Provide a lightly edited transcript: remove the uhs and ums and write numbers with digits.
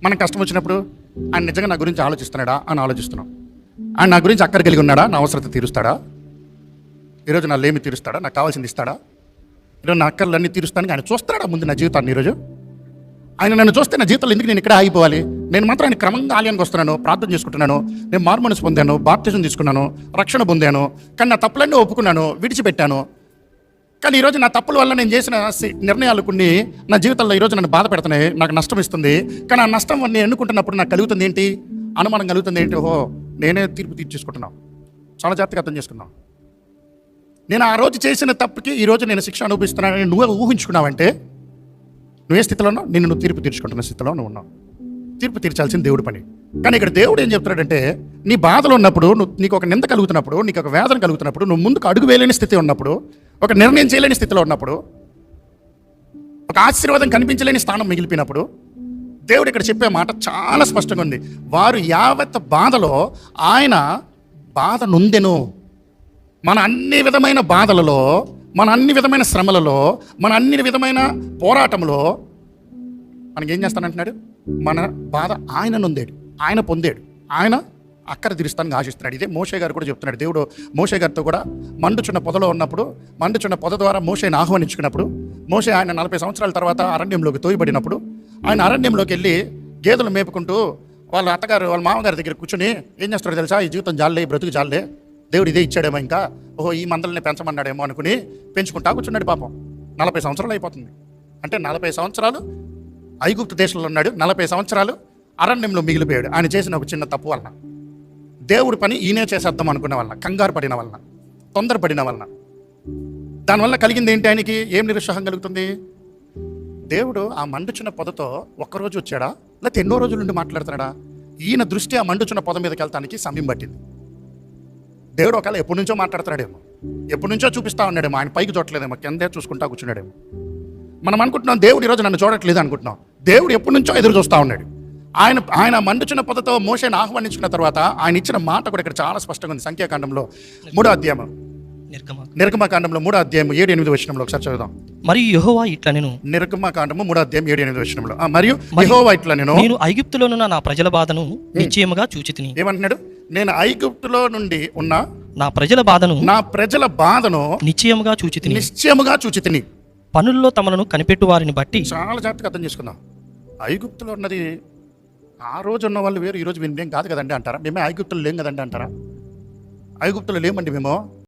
మనకు కష్టం వచ్చినప్పుడు ఆయన నిజంగా నా గురించి ఆలోచిస్తున్నాడా అని ఆలోచిస్తున్నాం. ఆయన నా గురించి అక్కర కలిగి ఉన్నాడా, నా అవసరత తీరుస్తాడా, ఈరోజు నా లేమి తీరుస్తాడా, నాకు కావాల్సింది ఇస్తాడా, ఈరోజు నా అక్కర్లన్నీ తీరుస్తానికి ఆయన చూస్తాడా ముందు నా జీవితాన్ని. ఈరోజు ఆయన నన్ను చూస్తే నా జీవితంలో ఎందుకు నేను ఇక్కడ ఆగిపోవాలి? నేను మాత్రం ఆయన క్రమంగా ఆలయానికి వస్తున్నాను, ప్రార్థన చేసుకుంటున్నాను, నేను మారుమనసు పొందాను, బాప్తిజం తీసుకున్నాను, రక్షణ పొందాను, కానీ నా తప్పులన్నీ ఒప్పుకున్నాను, విడిచిపెట్టాను. కానీ ఈరోజు నా తప్పుల వల్ల నేను చేసిన నిర్ణయాలు కొన్ని నా జీవితంలో ఈరోజు నన్ను బాధ పెడుతున్నాయి, నాకు నష్టం ఇస్తుంది. కానీ ఆ నష్టం నేను ఎన్నుకుంటున్నప్పుడు నాకు కలుగుతుంది ఏంటి? అనుమానం కలుగుతుంది ఏంటి? ఓహో, నేనే తీర్పు తీర్చేసుకుంటున్నాను. చాలా జాగ్రత్తగా అర్థం చేసుకున్నాను. నేను ఆ రోజు చేసిన తప్పుకి ఈరోజు నేను శిక్ష అనుభవిస్తున్నానని నువ్వే ఊహించుకున్నావంటే నువ్వే స్థితిలో ఉన్నావు, నువ్వు తీర్పు తీర్చుకుంటున్న స్థితిలో నువ్వు ఉన్నావు. తీర్పు తీర్చాల్సిన దేవుడి పని. కానీ ఇక్కడ దేవుడు ఏం చెప్తున్నాడంటే, నీ బాధలు ఉన్నప్పుడు, నీకు ఒక నింద కలుగుతున్నప్పుడు, నీకు ఒక వేదన కలుగుతున్నప్పుడు, నువ్వు ముందుకు అడుగు వేయలేని స్థితి ఉన్నప్పుడు, ఒక నిర్ణయం చేయలేని స్థితిలో ఉన్నప్పుడు, ఒక ఆశీర్వాదం కనిపించలేని స్థానం మిగిలిపోయినప్పుడు, దేవుడు ఇక్కడ చెప్పే మాట చాలా స్పష్టంగా ఉంది. వారు యావత్ బాధలో ఆయన బాధ నొందెను. మన అన్ని విధమైన బాధలలో, మన అన్ని విధమైన శ్రమలలో, మన అన్ని విధమైన పోరాటంలో మనకేం చేస్తానంటున్నాడు? మన బాధ ఆయన నొందాడు, ఆయన పొందాడు, ఆయన అక్కర తీరుస్తానికి ఆశిస్తున్నాడు. ఇదే మోషే గారు కూడా చెప్తున్నాడు. దేవుడు మోషే గారితో కూడా మండుచున్న పొదలో ఉన్నప్పుడు, మండుచున్న పొద ద్వారా మోషేని ఆహ్వానించుకున్నప్పుడు, మోషే ఆయన 40 సంవత్సరాల తర్వాత అరణ్యంలోకి తోయబడినప్పుడు, ఆయన అరణ్యంలోకి వెళ్ళి గేదెలు మేపుకుంటూ వాళ్ళ అత్తగారు వాళ్ళ మామగారి దగ్గర కూర్చొని ఏం చేస్తాడో తెలుసా? ఈ జీవితం జాలే, ఈ బ్రతుకు జాలే, దేవుడు ఇదే ఇచ్చాడేమో, ఇంకా ఓహో ఈ మందల్ని పెంచమన్నాడేమో అనుకుని పెంచుకుంటా కూర్చున్నాడు. పాపం 40 సంవత్సరాలు అయిపోతుంది. అంటే 40 సంవత్సరాలు ఐగుప్తు దేశంలో ఉన్నాడు, 40 సంవత్సరాలు అరణ్యంలో మిగిలిపోయాడు. ఆయన చేసిన ఒక చిన్న తప్పు వలన, దేవుడి పని ఈయనే చేసేద్దాం అనుకున్న వలన, కంగారు పడిన వలన, తొందరపడిన వలన, దానివల్ల కలిగింది ఏంటి? ఆయనకి ఏం నిరుత్సాహం కలుగుతుంది? దేవుడు ఆ మండుచున్న పొదతో ఒక్కరోజు వచ్చాడా, లేకపోతే ఎన్నో రోజుల నుండి మాట్లాడుతున్నాడా? ఈయన దృష్టి ఆ మండుచున్న పొద మీదకి వెళ్తానికి సమయం పట్టింది. దేవుడు ఒకవేళ ఎప్పటి నుంచో మాట్లాడుతున్నాడేమో, ఎప్పటి నుంచో చూపిస్తా ఉన్నాడేమో, ఆయన పైకి చూడట్లేదేమో, కిందే చూసుకుంటా కూర్చున్నాడేమో. మనం అనుకుంటున్నాం దేవుడు ఈరోజు నన్ను చూడట్లేదు అనుకుంటున్నాం. దేవుడు ఎప్పటి నుంచో ఎదురు చూస్తూ ఉన్నాడు. ఆయన మండుచున్న పొదతో మోషేని ఆహ్వానించుకున్న తర్వాత ఆయన ఇచ్చిన మాట కూడా ఇక్కడ చాలా స్పష్టంగా ఉంది. సంఖ్యాకాండంలో 3వ అధ్యాయం, నిర్గమకాండంలో 3వ అధ్యాయం 7-8 వచనంలో ఒకసారి చదువుదాం. మరియు యెహోవా ఇట్లా నేను, నిర్గమకాండము 3వ అధ్యాయం 7-8 వచనంలో, మరియు యెహోవా ఇట్లా నేను ఐగుప్తులోనున్న నా ప్రజల బాధను నిశ్చయముగా చూచితిని. ఏమంటున్నాడు? నేను ఐగుప్తులో నుండి ఉన్న నా ప్రజల బాధను నిశ్చయముగా చూచితిని. పనుల్లో తమను కనిపెట్టు వారిని బట్టి. చాలా జాగ్రత్తగా అర్థం చేసుకుందాం. ఐగుప్తులో ఉన్నది ఆ రోజు ఉన్న వాళ్ళు వేరు, ఈ రోజు మేము కాదు కదండి అంటారా? మేమే ఐగుప్తులు లేం కదండి అంటారా? ఐగుప్తులు లేమండి మేము.